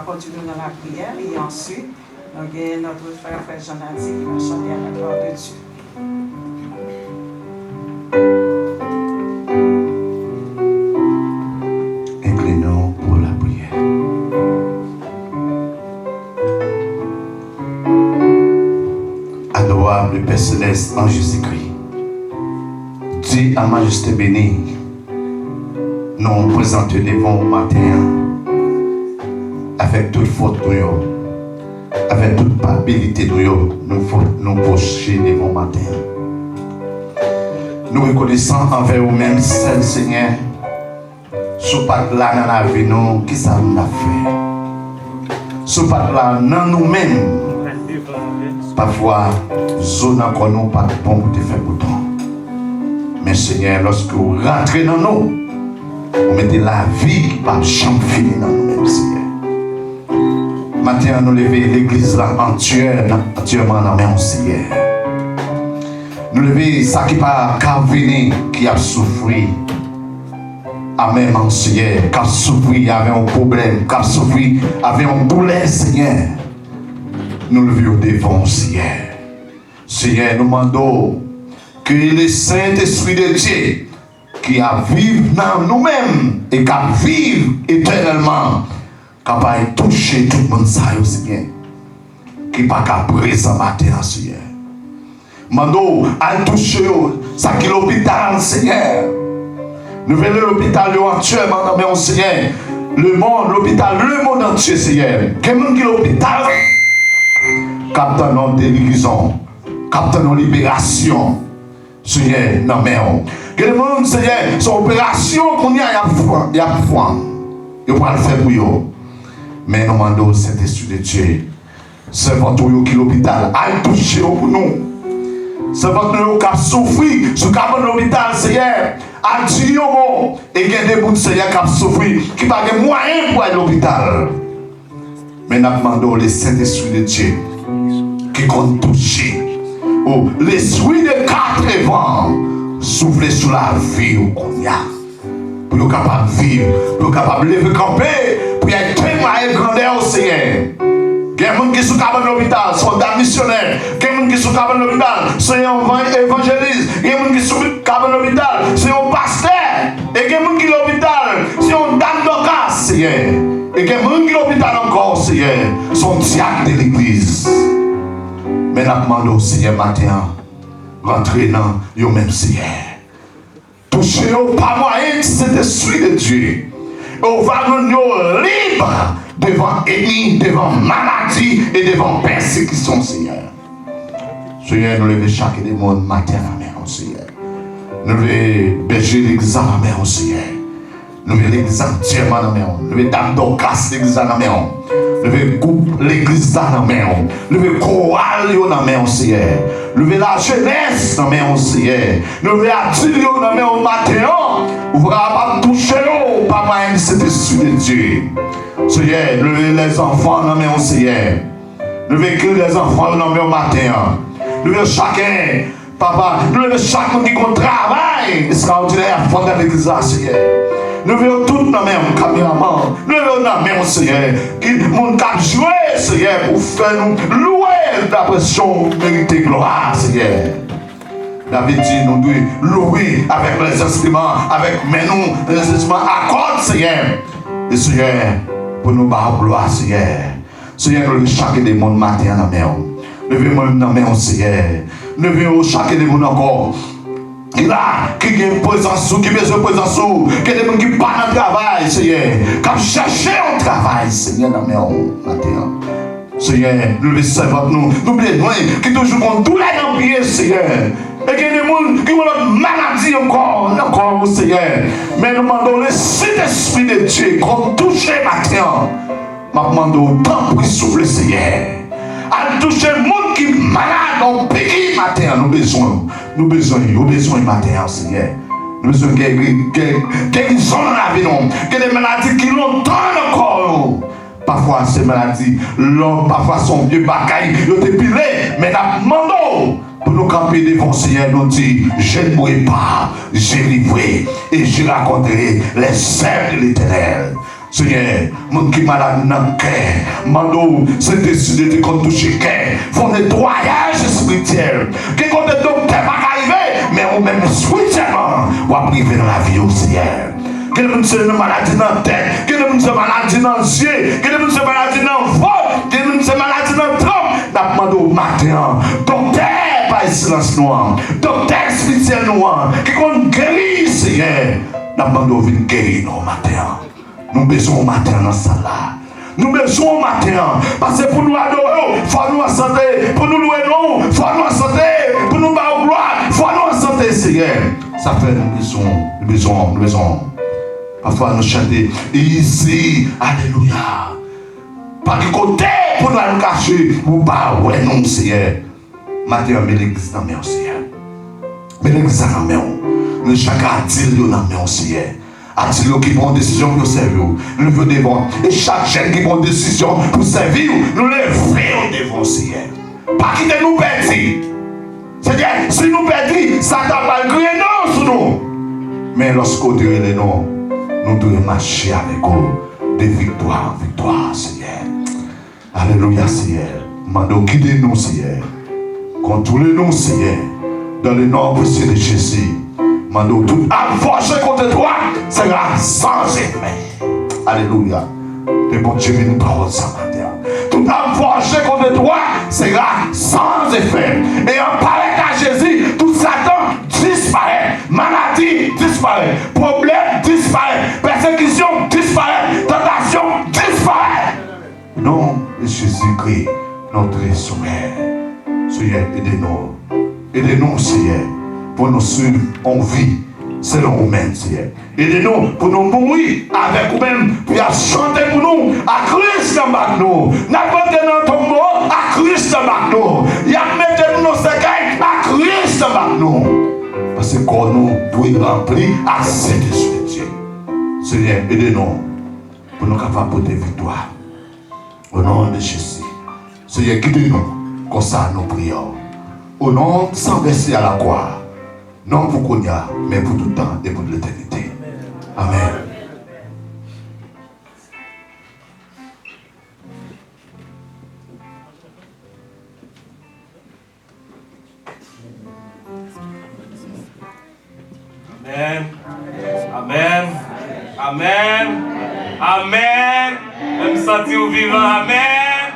continuer dans la prière et ensuite, nous avons notre frère Jean-Nadi qui va chanter à la gloire de Dieu. Inclinons pour la prière. Adorable Père Céleste en Jésus-Christ, Dieu en majesté bénie, nous présentons devant au matin avec toute faute, avec toute culpabilité, nous pocher devant au matin. Nous reconnaissons envers nous-mêmes, Seigneur, ce pas là dans la vie, nous, qui ça nous a fait. Ce pas là dans nous-mêmes, parfois, zone encore nous pas bon pour te faire bouton. Mais Seigneur, lorsque vous rentrez dans nous, vous mettez la vie qui va jamais finir dans nous-mêmes, Seigneur. Maintenant, nous levons l'église là entièrement dans la main, Seigneur. Nous levons ça qui va venir, qui a souffert. Amen, Seigneur, qui a souffert avec un problème, qui a souffert avec un douleur, Seigneur. Nous levons devant, Seigneur. Seigneur, nous demandons que le Saint-Esprit de Dieu, qui a vécu dans nous-mêmes et qui a vécu éternellement, capable de toucher tout le monde, Seigneur, qui n'est pas présent matin, Seigneur. Mando à toucher ça qui est l'hôpital, Seigneur. Nous venons l'hôpital entièrement dans mon Seigneur. Le monde, l'hôpital, le monde entier, Seigneur. Quel monde qui est l'hôpital? Captain en guérison, captain en libération, Seigneur, non mais quel monde, Seigneur, son opération qu'on y a foi, il va le faire pour eux. Mais nous demandons cet esprit de Dieu, c'est votre qui est l'hôpital, à toucher pour nous. C'est votre qui a souffert sur l'hôpital, Seigneur. À dire bon, et il y a des bouts, Seigneur, qui a souffert, qui n'ont pas de moyens pour aller à l'hôpital. Mais nous demandons le Saint-Esprit de Dieu qui compte toucher. Oh, l'esprit de 4 vents souffler sur la vie qu'on y a. Pour être capable de vivre, pour être capable de lever camper, pour être témoin et grandeur au Seigneur. Il y a des gens qui sont capables de l'hôpital, soldats missionnaires. Il y a des gens qui sont capables de l'hôpital, sont évangélistes. Il y a des gens qui sont capables de l'hôpital, sont pasteurs. Et il y a des gens qui sont à l'hôpital, sont dames d'ocas, Seigneur. Et il y a des gens qui sont à l'hôpital encore, Seigneur, sont diacres de l'église. Mais nous demandons au Seigneur matin, rentrez dans le même Seigneur. Touchez-vous par moyen de cet esprit de Dieu. On va nous libres devant ennemi, devant maladie et devant persécution, Seigneur. Seigneur, nous levons chaque démon matin à la main, Seigneur. Nous levons berger l'église à la main, Seigneur. Nous levons l'église entièrement à la main. Nous levons dame d'Orcas l'église à la main. Nous levons coupe l'église à la main. Nous levons chorale à la main, Seigneur. Nous levons la jeunesse à la main, Seigneur. Nous levons Attilio à la main au matin. Vous ne pas toucher par moyen de cet esprit de Dieu. Seigneur, nous levons les enfants à la main, Seigneur. Nous levons les enfants à la main au matin. Nous levons chacun, papa, nous levons chacun qui travaille extraordinaire à fond de l'église, Seigneur. Nous voulons tout dans même caméraman. Nous voulons dans même Seigneur. Qui nous cap jouer, Seigneur, pour faire nous louer d'après son mérité gloire, Seigneur. David dit, nous devons louer avec les instruments, avec nous, les instruments à cordes, Seigneur. Et Seigneur, pour nous battre gloire, Seigneur. Seigneur, nous chaque des mondes matin dans la main. Nous voulons dans la main, Seigneur. Nous voulons chaque des mondes encore. Qui là, qui a une présence, qui a besoin de présence, qui a des gens qui partent dans le travail, Seigneur, qui cherchent un travail, Seigneur, dans mes matin. Seigneur, nous les servons, nous besoin, qui toujours ont douleur dans le pied, Seigneur. Et qu'il y a des gens qui ont une maladie encore, Seigneur. Mais nous demandons le Saint-Esprit de Dieu qu'on touche matin. Nous demandons tant pour souffler, Seigneur. À toucher le monde qui est malade dans le pays matin, nous besoin matin, Seigneur. Nous besoin de guérison dans la vie, que des maladies qui longtemps encore. Parfois, ces maladies, parfois, sont vieux bagailles, ils ont dépilé, mais nous demandons pour nous camper devant le Seigneur, nous dit, je ne mourrai pas, j'ai livré et je raconterai les œuvres de l'Éternel. Seigneur, mon qui malade dans le cœur, mando, c'est décidé de toucher le cœur, font nettoyage spirituel. Qui compte le docteur pas arriver, mais on même spirituellement, on va priver dans la vie au ciel. Quelle est une maladie dans la tête, quelle est une maladie dans les yeux, quelle est une maladie dans le ventre, quelle est une maladie dans le tronc, n'a demandé au matin, docteur, pas silence noir, docteur spirituel noir, qui compte guérir, Seigneur, n'a demandé au vin guérir au matin. Nous besoin au matin dans ça là. Nous besoin au matin. Parce que pour nous adorer, il faut nous en santé. Pour nous louer, il faut nous en santé. Pour nous battre au gloire, il faut nous en santé, Seigneur. Ça fait nous besoin. Parfois nous chanter ici, alléluia. Par le côté pour nous aller cacher, ou pas, ouais, non, Seigneur. Matin, mais l'église dans mes Seigneur. Mais l'église dans mes nous chacun a-t-il dans mes Seigneur. A-t-il qui prend décision pour servir, nous levons devant. Et chaque jeune qui prend décision pour servir, nous levons devant, Seigneur. Pas quitter nous perdre. C'est-à-dire, si nous perdons, Satan va griller non sur nous. Mais lorsqu'on dirait les noms, nous devons marcher avec eux de victoire en victoire, Seigneur. Alléluia, Seigneur. Mando quitter nous, Seigneur. Contrôlez nous, Seigneur. Dans le nom précieux de Jésus. Mando tout force contre toi sera sans effet. Alléluia. Le bon Dieu nous parle ce matin. Tout force contre toi sera sans effet. Et en parlant à Jésus, tout Satan disparaît. Maladie disparaît. Problème disparaît. Persécution disparaît. Tentation disparaît. Non, Jésus-Christ, notre Sauveur. Seigneur, aidez-nous. Aidez-nous, Seigneur. Pour nous suivre en vie, selon vous-même, Seigneur. Aidez-nous pour nous mourir avec vous-même, puis à chanter pour nous, à Christ dans nous. N'importe dans ton mot, à Christ dans nous. Et à mettre nos séquelles, à Christ dans nous. Parce que quand nous doit remplir à cet esprit de Dieu. Seigneur, aidez-nous pour nous capables de porter victoire. Au nom de Jésus. Seigneur, guidez-nous, comme ça nous prions. Au nom sans verser à la croix. Non pour qu'on y a, mais pour tout le temps et pour l'éternité. Amen. Amen. Amen. Amen. Amen. Je me sentir au vivant. Amen.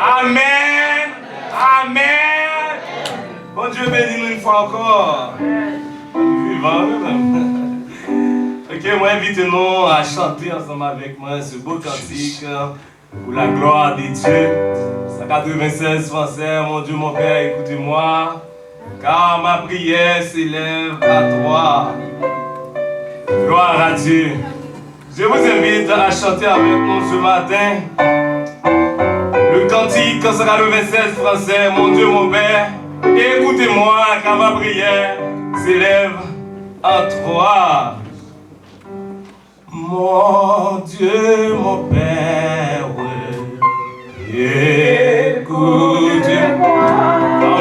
Amen. Amen. Bon Dieu bénis nous une fois encore. Vivant. Ok, moi invitez-nous à chanter ensemble avec moi ce beau cantique pour la gloire de Dieu. 196 Français, mon Dieu, mon Père, écoutez-moi. Car ma prière s'élève à toi. Gloire à Dieu. Je vous invite à chanter avec nous ce matin le cantique 196 Français, mon Dieu, mon Père. Écoutez-moi, car ma prière s'élève à toi. Mon Dieu, mon Père, écoutez-moi. Oh,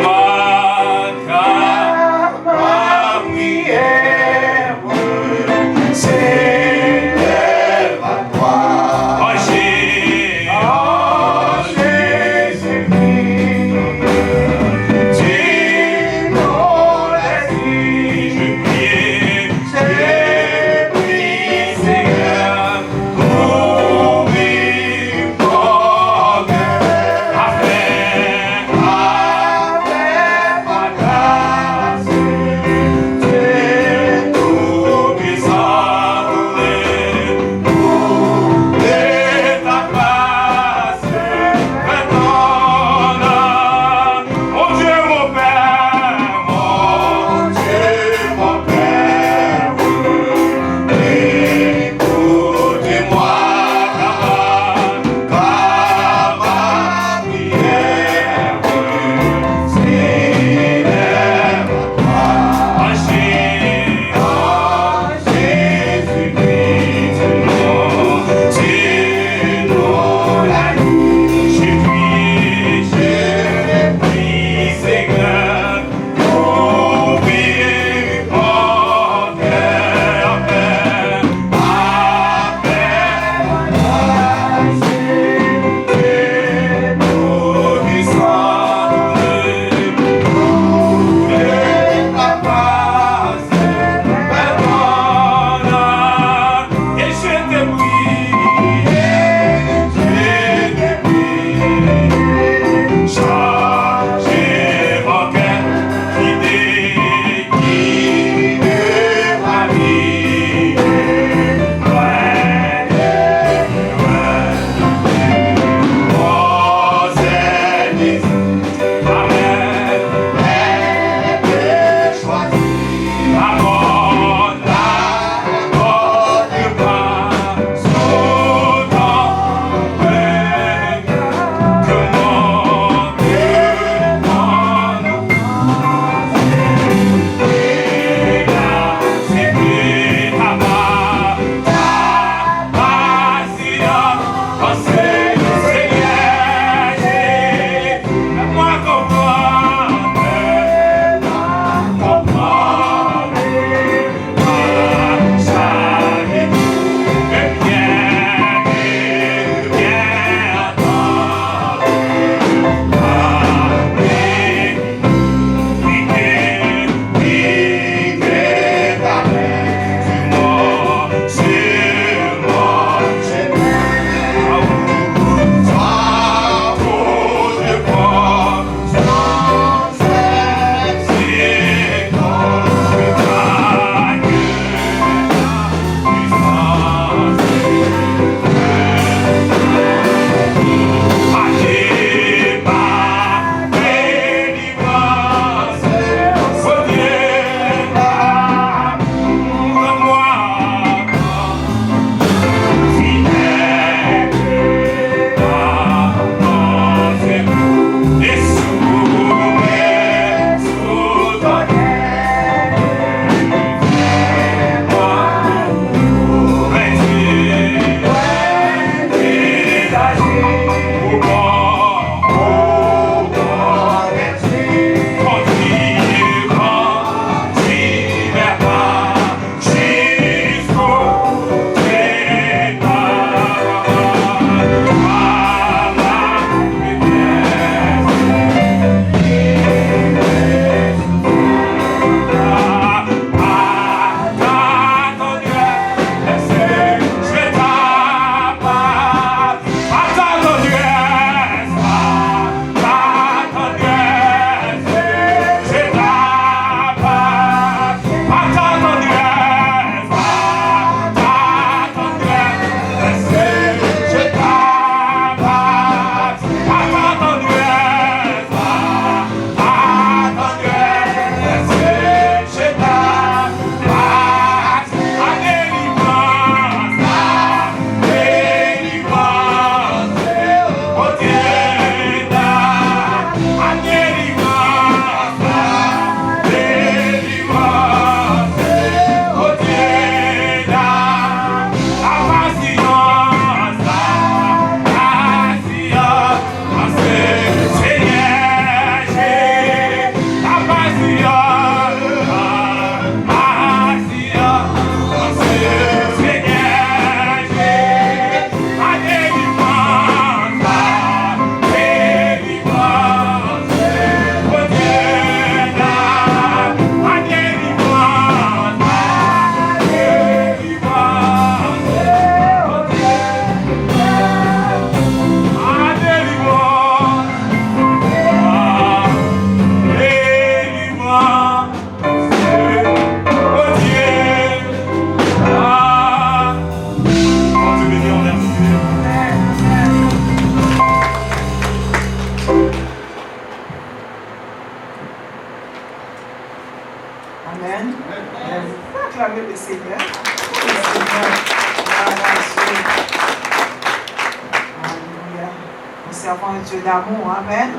Nous servons un Dieu d'amour. Amen.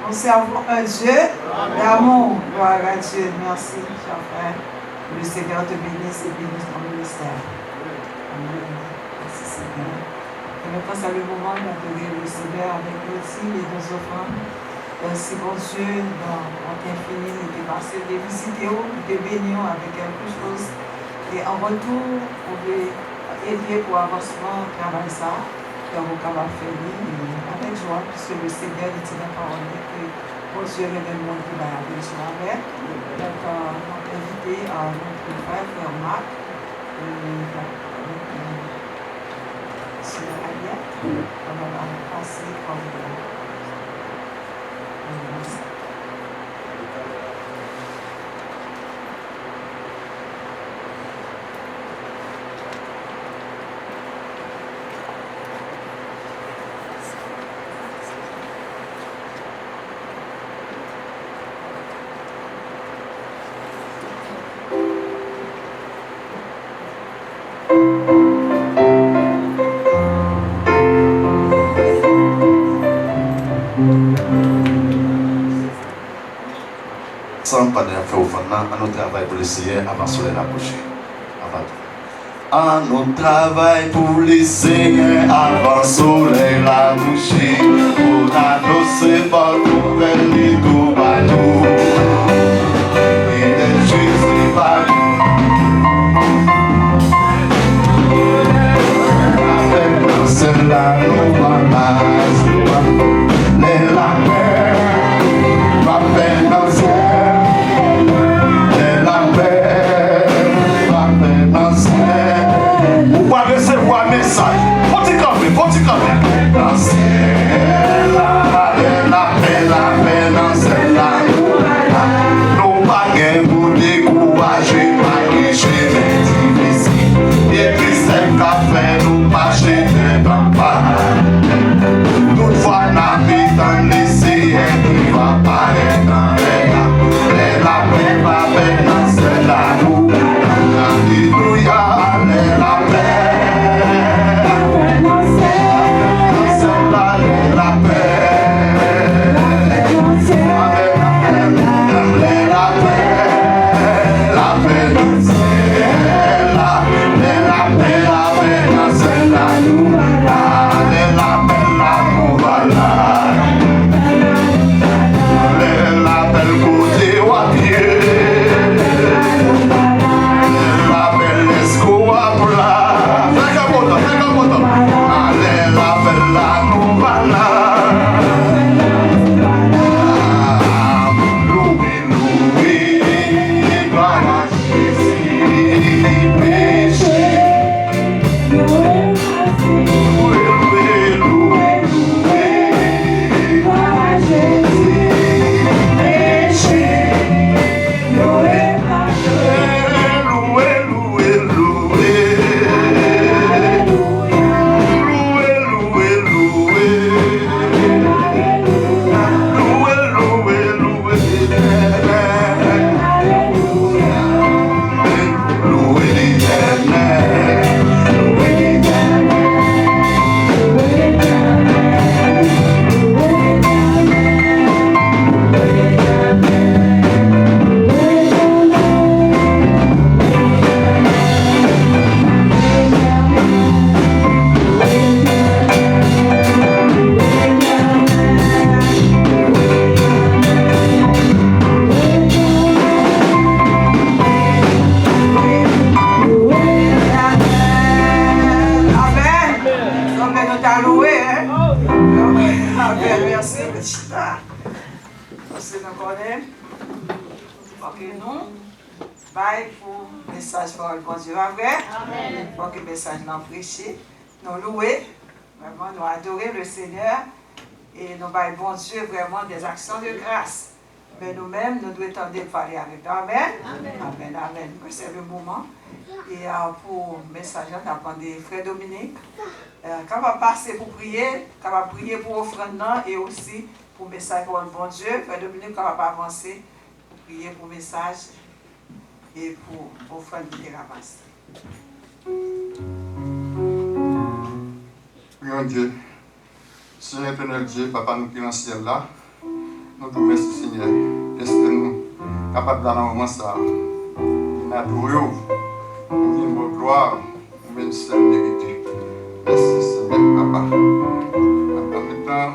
Nous servons un Dieu d'amour. Gloire à Dieu. Merci, cher frère. Que le Seigneur te bénisse et bénisse ton ministère. Amen. Merci, Seigneur. Et maintenant, c'est le moment d'adorer le Seigneur avec aussi les deux offrandes. Merci, bon Dieu, dans votre infini, de passer, de visiter, de bénir avec quelque chose. Et en retour, vous pouvez aider pour avancement, travail ça, dans vos capables faire avec joie, puisque le Seigneur dit dans la parole que bon Dieu est le monde qui va avec joie. Donc, on va inviter notre frère Marc, sur Aliette, on va passer comme Sans pas de faire au fond, à notre travail pour le Seigneur avant soleil la prochaine. À notre travail pour le Seigneur avant soleil la prochaine. Pour annoncer par nouvelle et tout par nous. Il est juste par nous. C'est là nous nous louer, vraiment nous adorer le Seigneur et nous bailler bon Dieu vraiment des actions de grâce. Mais nous-mêmes, nous devons tenter de parler avec nous. Amen. Amen. Amen. C'est le moment. Et pour le message, on a demandé Frère Dominique, quand on va passer pour prier, quand on va prier pour offrande et aussi pour le message pour le bon Dieu. Frère Dominique, quand on va avancer pour prier pour le message et pour offrande qui est ramassée. Mon Dieu, Seigneur éternel Dieu, Papa, nous qui dans le ciel là, nous te remercions, Seigneur. Est-ce que nous sommes capables dans un moment ça, nous adorons, nous vivons gloire, nous même seul vérité. Merci, Seigneur, Papa. Maintenant,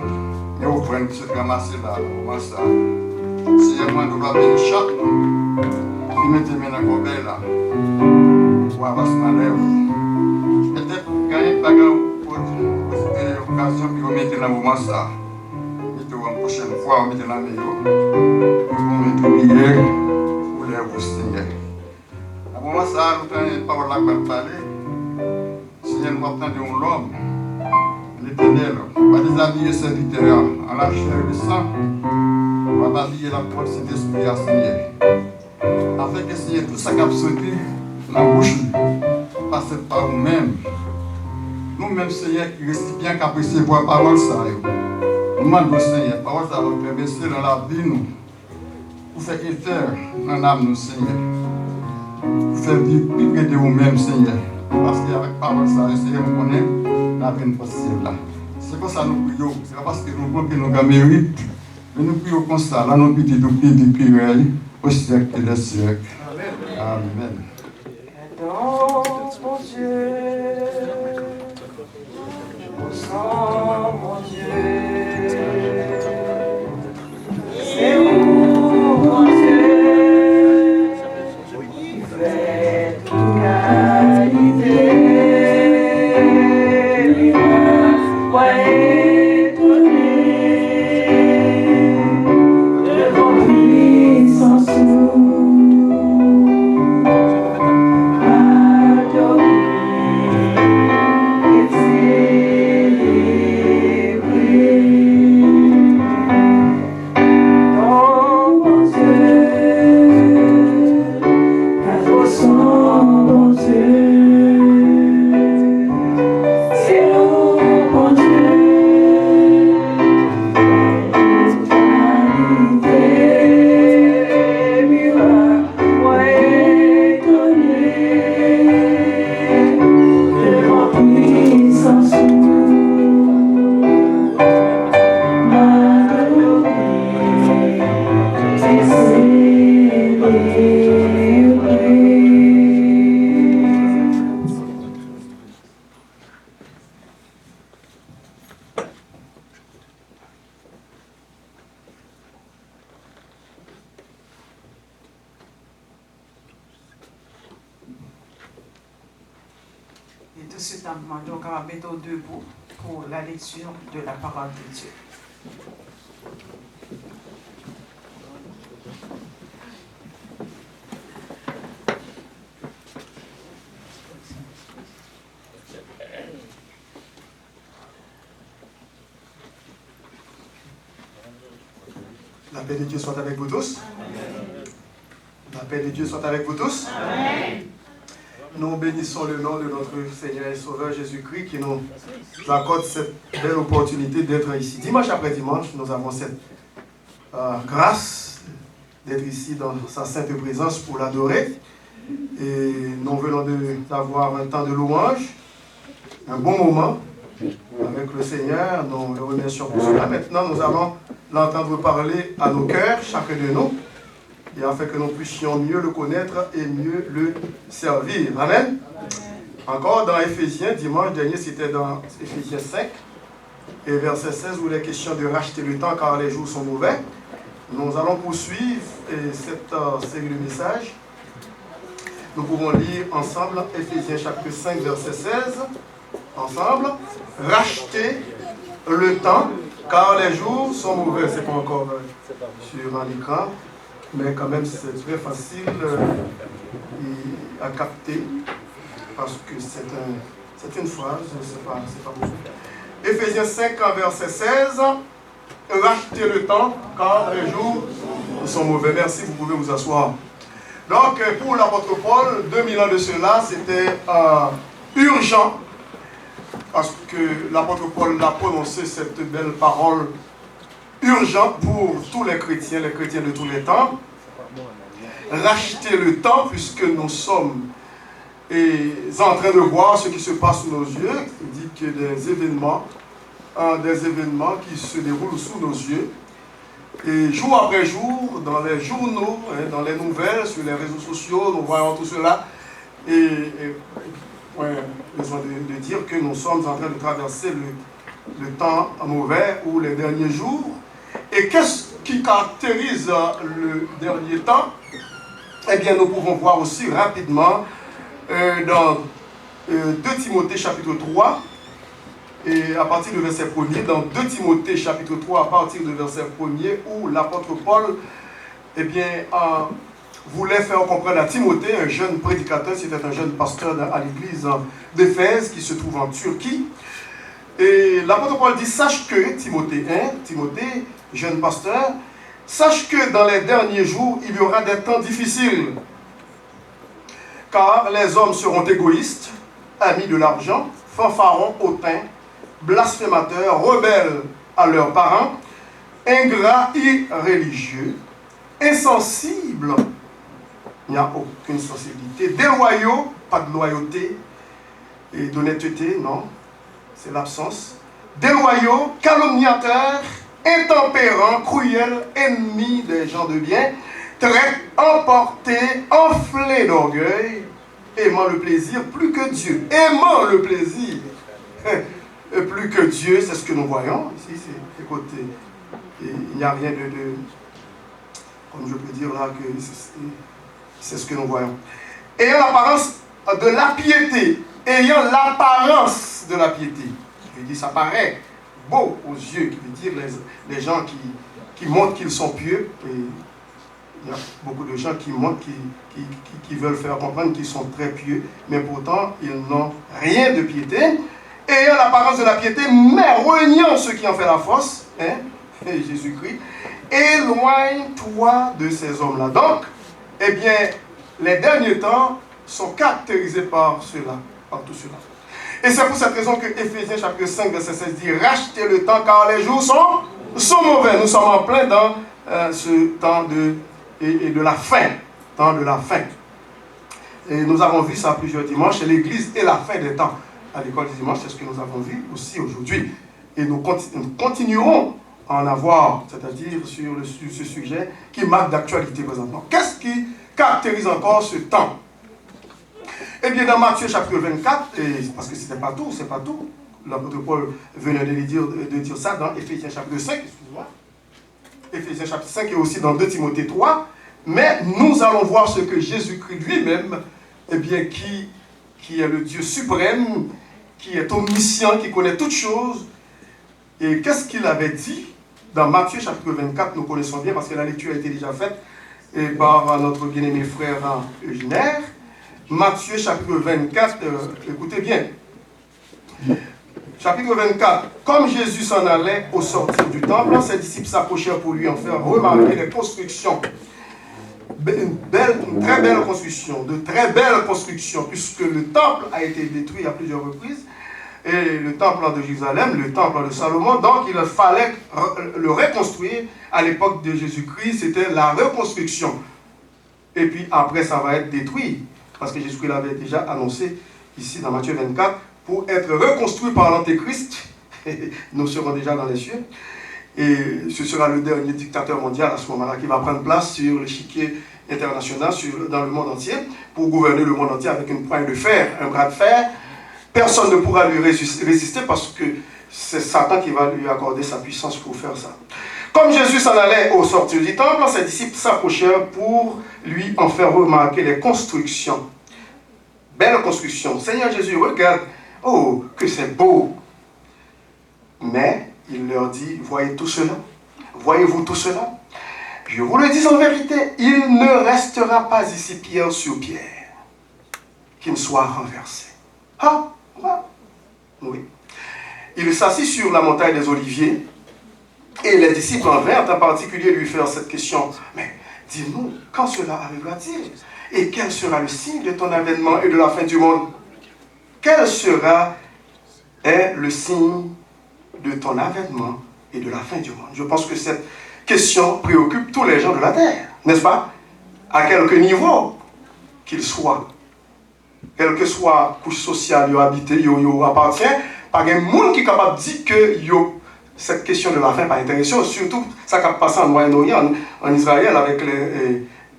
nous ouvrons ce ramasser là, au moment ça. Seigneur, moi, nous allons bénir chaque monde qui met tes mains dans le gobelet là, pour avoir ce malheur. Peut-être gagner pas pour l'occasion que vous mettez dans le moment ça. Mettez-vous la prochaine fois, vous mettez dans le meilleur. Vous mettez prière pour les vous, Seigneur. À ce moment ça, nous prenons une parole là pour parler. Seigneur, nous attendons l'homme, l'éternel, va déshabiller serviteur en la chair et le sang. On va habiller la porte de cet esprit à Seigneur. Afin que Seigneur, tout ça qui a sauté dans la bouche, passe par nous-mêmes. Nous-mêmes, Seigneur, qui récipients qui apprécient la parole, ça. Nous demandons, Seigneur, la parole, ça va traverser dans la vie, nous. Pour faire éteindre dans l'âme, nous, Seigneur. Pour faire vivre plus près de vous-même, Seigneur. Parce qu'avec la parole, ça, Seigneur, nous connaissons la vie possible là. C'est comme ça que nous prions. C'est pas parce que nous croyons que nous avons mérite. Mais nous prions comme ça, là, nous prions de pied de prière, au siècle des siècles. Amen. Dans mon Dieu, au sang, mon Dieu, c'est où, mon Dieu, qui fait toute qualité, moi étonné, devant lui sans sou. Et tout de suite, on va mettre debout pour la lecture de la parole de Dieu. La paix de Dieu soit avec vous tous. Amen. La paix de Dieu soit avec vous tous. Amen. Nous bénissons le nom de notre Seigneur et Sauveur Jésus-Christ qui nous accorde cette belle opportunité d'être ici. Dimanche après dimanche, nous avons cette grâce d'être ici dans sa sainte présence pour l'adorer. Et nous venons d'avoir un temps de louange, un bon moment avec le Seigneur. Nous le remercions pour cela. Maintenant, nous allons l'entendre parler à nos cœurs, chacun de nous, et afin que nous puissions mieux le connaître et mieux le servir. Amen. Encore dans Éphésiens, dimanche dernier, c'était dans Éphésiens 5, et verset 16, où il est question de racheter le temps car les jours sont mauvais. Nous allons poursuivre cette série de messages. Nous pouvons lire ensemble Éphésiens chapitre 5, verset 16. Ensemble, racheter le temps car les jours sont mauvais. C'est pas encore sur un écran, mais quand même c'est très facile à capter parce que c'est une phrase, c'est pas beaucoup. Éphésiens 5, verset 16. Racheter le temps car les jours sont mauvais. Merci, vous pouvez vous asseoir. Donc, pour l'apôtre Paul, 2000 ans de cela, c'était urgent, parce que l'apôtre Paul a prononcé cette belle parole urgente pour tous les chrétiens de tous les temps. Racheter le temps, puisque nous sommes en train de voir ce qui se passe sous nos yeux. Il dit que des événements des événements qui se déroulent sous nos yeux. Et jour après jour, dans les journaux, dans les nouvelles, sur les réseaux sociaux, nous voyons tout cela. Besoin de dire que nous sommes en train de traverser le temps mauvais ou les derniers jours. Et qu'est-ce qui caractérise le dernier temps? Eh bien, nous pouvons voir aussi rapidement dans 2 Timothée chapitre 3, et à partir du verset 1er, dans 2 Timothée chapitre 3, à partir du verset 1er, où l'apôtre Paul, eh bien, voulait faire comprendre à Timothée, un jeune prédicateur, c'était un jeune pasteur à l'église d'Éphèse qui se trouve en Turquie. Et l'apôtre Paul dit, sache que, Timothée, jeune pasteur, sache que dans les derniers jours, il y aura des temps difficiles, car les hommes seront égoïstes, amis de l'argent, fanfarons, hautains, blasphémateurs, rebelles à leurs parents, ingrats, irréligieux, insensibles, il n'y a aucune sensibilité, déloyaux, pas de loyauté et d'honnêteté, non, c'est l'absence, déloyaux, calomniateurs, intempérants, cruels, ennemis des gens de bien, très emportés, enflés d'orgueil, aimant le plaisir plus que Dieu, aimant le plaisir plus que Dieu, c'est ce que nous voyons ici, c'est côté, il n'y a rien de comme je peux dire là, que c'est ce que nous voyons. Ayant l'apparence de la piété, ayant l'apparence de la piété, qui veut dire ça paraît beau aux yeux, qui veut dire les gens qui montrent qu'ils sont pieux, et il y a beaucoup de gens qui montrent, qui veulent faire comprendre qu'ils sont très pieux, mais pourtant ils n'ont rien de piété, ayant l'apparence de la piété, mais reniant ce qui en fait la force, Jésus-Christ, éloigne-toi de ces hommes-là. Donc, eh bien, les derniers temps sont caractérisés par cela, par tout cela. Et c'est pour cette raison que Éphésiens chapitre 5, verset 16 dit « Rachetez le temps car les jours sont mauvais. » Nous sommes en plein dans ce temps de la fin. Temps de la fin. Et nous avons vu ça plusieurs dimanches. L'Église est la fin des temps. À l'école du dimanche, c'est ce que nous avons vu aussi aujourd'hui. Et nous continuerons à en avoir, c'est-à-dire sur ce sujet qui marque d'actualité présentement. Qu'est-ce qui caractérise encore ce temps? Eh bien, dans Matthieu chapitre 24, parce que c'est pas tout, l'apôtre Paul venait de dire ça dans Éphésiens chapitre 5, excusez-moi, Éphésiens chapitre 5 et aussi dans 2 Timothée 3, mais nous allons voir ce que Jésus-Christ lui-même, eh bien, qui est le Dieu suprême, qui est omniscient, qui connaît toutes choses, et qu'est-ce qu'il avait dit dans Matthieu chapitre 24, nous connaissons bien, parce que la lecture a été déjà faite par notre bien-aimé frère Eugénaire. Matthieu chapitre 24, écoutez bien. Chapitre 24. Comme Jésus s'en allait au sortir du temple, ses disciples s'approchèrent pour lui en faire remarquer les constructions. Une très belle construction, de très belles constructions, puisque le temple a été détruit à plusieurs reprises. Et le temple de Jérusalem, le temple de Salomon, donc il fallait le reconstruire. À l'époque de Jésus-Christ, c'était la reconstruction. Et puis après, ça va être détruit. Parce que Jésus-Christ l'avait déjà annoncé ici dans Matthieu 24, pour être reconstruit par l'Antéchrist. Nous serons déjà dans les cieux. Et ce sera le dernier dictateur mondial à ce moment-là qui va prendre place sur l'échiquier international, dans le monde entier, pour gouverner le monde entier avec une poigne de fer, un bras de fer. Personne ne pourra lui résister parce que c'est Satan qui va lui accorder sa puissance pour faire ça. Comme Jésus s'en allait au sortir du temple, ses disciples s'approchèrent pour lui en faire remarquer les constructions. Belle construction. Seigneur Jésus, regarde. Oh, que c'est beau. Mais il leur dit, voyez tout cela? Voyez-vous tout cela? Je vous le dis en vérité, il ne restera pas ici pierre sur pierre qui ne soit renversé. Ah, oui. Il s'assit sur la montagne des Oliviers et les disciples en vinrent en particulier lui faire cette question. Mais dis-nous, quand cela arrivera-t-il? Et quel sera le signe de ton avènement et de la fin du monde? Quel sera le signe de ton avènement et de la fin du monde? Je pense que cette question préoccupe tous les gens de la terre, n'est-ce pas? À quelque niveau qu'ils soient. Quelle que soit la couche sociale, ils habitent, ils appartiennent, Pas de monde qui est capable de dire que cette question de la fin n'est pas intéressante, surtout ça qui a passé en Moyen-Orient, en Israël, avec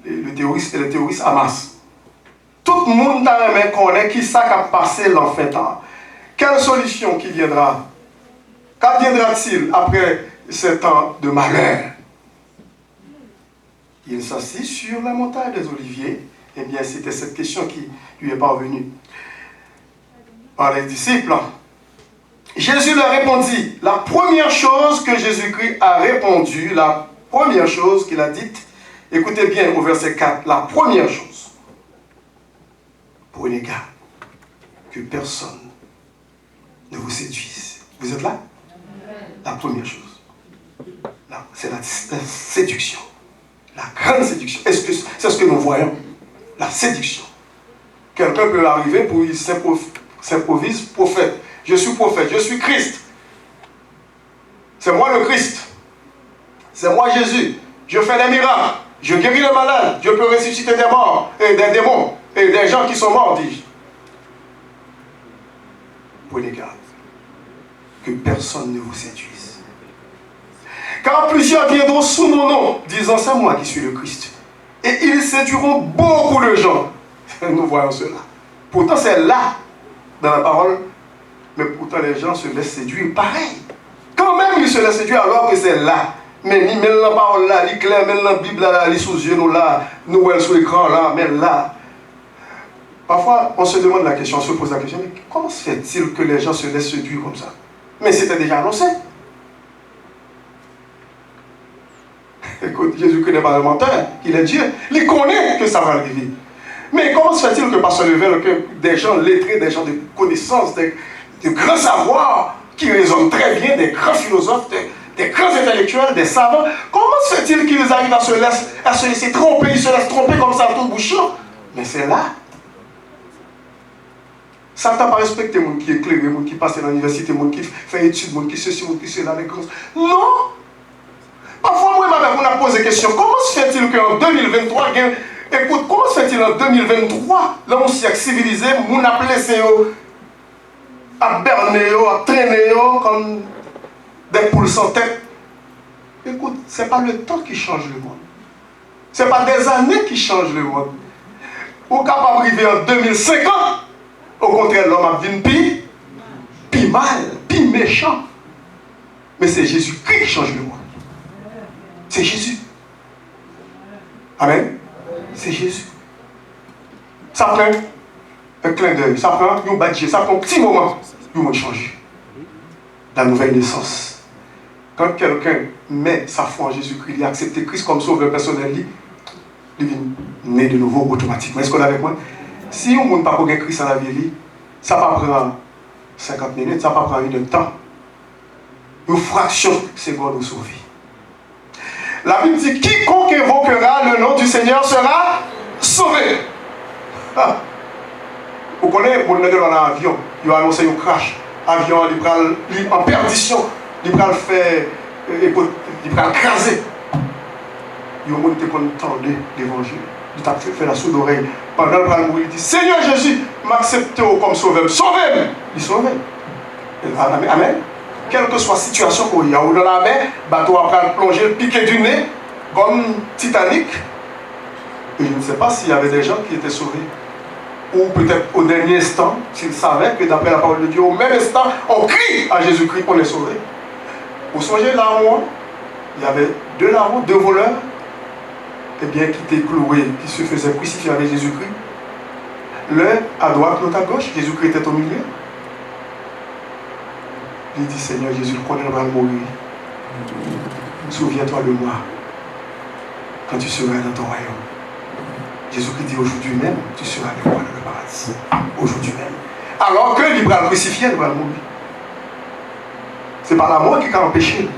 les terroristes Hamas. Tout le monde connaît qui ça qui a passé l'enfer temps. Quelle solution qui viendra? Qu'adviendra-t-il après ce temps de malheur? Il s'assit sur la montagne des Oliviers. Eh bien, c'était cette question qui lui est parvenue par les disciples. Jésus leur répondit. La première chose que Jésus-Christ a répondu, la première chose qu'il a dite, écoutez bien au verset 4, la première chose, prenez garde que personne ne vous séduise. Vous êtes là? La première chose, c'est la séduction. La grande séduction. Est-ce que c'est ce que nous voyons? La séduction. Quelqu'un peut arriver pour il s'improvise prophète. Je suis prophète, je suis Christ. C'est moi le Christ. C'est moi Jésus. Je fais des miracles. Je guéris les malades. Je peux ressusciter des morts et des démons et des gens qui sont morts, dis-je. Prenez garde que personne ne vous séduise. Car plusieurs viendront sous mon nom, disant c'est moi qui suis le Christ. Et ils séduiront beaucoup de gens. Nous voyons cela. Pourtant c'est là, dans la parole, mais pourtant les gens se laissent séduire pareil. Quand même ils se laissent séduire alors que c'est là. Mais ils mettent la parole là, ils clairent, mettent la Bible là, ils sous yeux nous là, nous voyons sur l'écran là, mais là. Parfois on se demande la question, on se pose la question, mais comment se fait-il que les gens se laissent séduire comme ça? Mais c'était déjà annoncé. Écoute, Jésus-Christ n'est pas un menteur, il est Dieu. Il connaît que ça va arriver. Mais comment se fait-il que Pasteur Level, que des gens lettrés, des gens de connaissances, de grands savoirs, qui raisonnent très bien, des grands philosophes, des grands intellectuels, des savants, comment se fait-il qu'ils arrivent à se laisser tromper, ils se laissent tromper comme ça à tout bouchon? Mais c'est là. Satan n'a pas respecté les gens qui éclairent, les gens qui passent dans l'université, les gens qui font études, les gens qui ceci, les gens qui cela, les grosses. Non! Parfois, moi, on a posé la question, comment se fait-il qu'en 2023, écoute, comment se fait-il en 2023, là, on s'y a civilisé, on a laissé à berner, à traîner comme des poules sans tête? Écoute, ce n'est pas le temps qui change le monde. Ce n'est pas des années qui changent le monde. Ou capable d'arriver en 2050, au contraire, l'homme a vu pis mal, pis méchant. Mais c'est Jésus-Christ qui change le monde. C'est Jésus. Amen. C'est Jésus. Ça prend un clin d'œil, ça prend un badge, ça prend un petit moment, le monde change. La nouvelle naissance. Quand quelqu'un met sa foi en Jésus-Christ, il a accepté Christ comme sauveur personnel, il vient né de nouveau automatiquement. Est-ce qu'on est avec moi? Si on ne peut pas avoir Christ dans la vie, ça ne va pas prendre 50 minutes, ça ne va pas prendre une temps. Une fraction de seconde de sauver. La Bible dit, quiconque évoquera le nom du Seigneur sera sauvé. Ah. Vous connaissez, vous avez dans l'avion, il a annoncé un crash. L'avion est en perdition. Il va faire, il va craser. Il va monter comme tendé l'évangile. Il a fait la sourde oreille. Pendant le bras mourir, il dit, Seigneur Jésus, m'acceptez comme sauveur. Sauvez-moi. Il sauve. Amen. Quelle que soit la situation qu'il y a, ou dans la mer, le bateau après plonger, piqué du nez, comme Titanic. Et je ne sais pas s'il y avait des gens qui étaient sauvés. Ou peut-être au dernier instant, s'ils savaient que d'après la parole de Dieu, au même instant, on crie à Jésus-Christ qu'on est sauvé. Vous songez larron, il y avait deux larrons, deux voleurs, eh bien, qui étaient cloués, qui se faisaient crucifier avec Jésus-Christ. L'un à droite, l'autre à gauche, Jésus-Christ était au milieu. Il dit, Seigneur Jésus, le connaît va mourir. Souviens-toi de moi quand tu seras dans ton royaume. Jésus-Christ dit, aujourd'hui même, tu seras avec moi dans le paradis. Aujourd'hui même. Alors que il va le crucifier, il va mourir. Ce n'est pas la mort qui t'a empêché.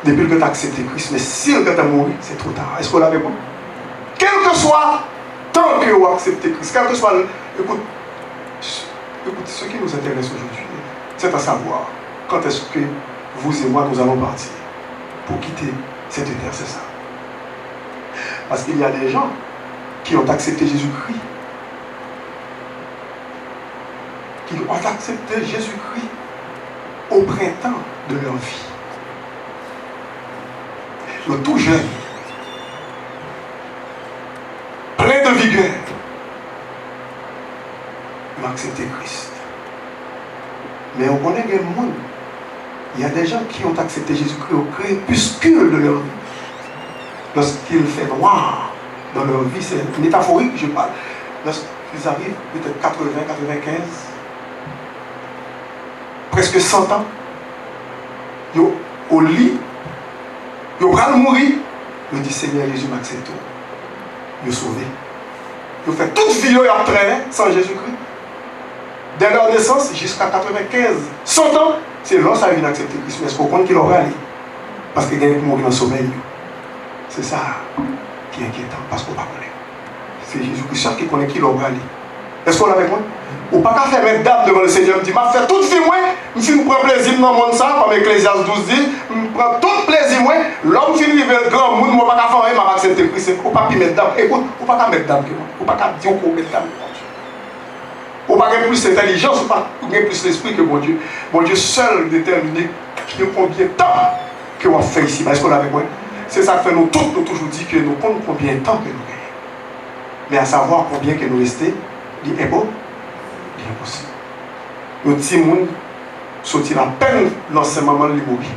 Depuis que tu as accepté Christ. Mais si tu as mouru, c'est trop tard. Est-ce qu'on l'avait pas? Quel que soit tant que tu as accepté Christ, quel que soit. Écoute, ce qui nous intéresse aujourd'hui, c'est à savoir quand est-ce que vous et moi nous allons partir pour quitter cette terre, c'est ça. Parce qu'il y a des gens qui ont accepté Jésus-Christ. Qui ont accepté Jésus-Christ au printemps de leur vie. Ils sont tout jeunes, pleins de vigueur. Ils ont accepté Christ. Mais on connaît des monde. Il y a des gens qui ont accepté Jésus-Christ au crépuscule de leur vie. Lorsqu'il fait noir dans leur vie, c'est métaphorique, je parle. Lorsqu'ils arrivent, peut-être 80, 95, presque 100 ans, ils sont au lit, ils vont mourir. Ils disent Seigneur Jésus m'a accepté. Ils sont sauvés. Ils ont fait toute vie, ils ont traîné sans Jésus-Christ. Dès leur naissance jusqu'à 95, 100 ans, c'est là que ça vient d'accepter Christ. Mais est-ce qu'on compte qu'il aura allé? Parce qu'il y a des gens qui mourent dans le sommeil. C'est ça qui est inquiétant, parce qu'on ne connaît pas. C'est Jésus-Christ qui connaît qui l'aura allé. Est-ce qu'on l'a avec moi? Ou pas qu'à faire mettre date devant le Seigneur, me dit, m'a fait toute vie, moi, je prends plaisir dans le monde, ça, comme Ecclésiaste 12 dit, je prends tout plaisir, moi, l'homme finit le grand monde, moi, pas qu'à faire, m'a accepté Christ. Ou pas qu'à mettre date. Écoute, ou pas qu'à mettre date, ou pas qu'à dire qu'on met date. Ou pas qu'il y ait plus d'intelligence, ou pas qu'il y ait plus d'esprit que mon Dieu. Mon Dieu seul déterminé combien de temps que on fait ici. Est-ce qu'on l'a avec moi? C'est ça que fait nous tous, nous toujours dit que nous comptons combien de temps que nous gagnons. Mais à savoir combien que nous restons, c'est impossible. Nos petits monde sortent à peine dans ce moment de mourir.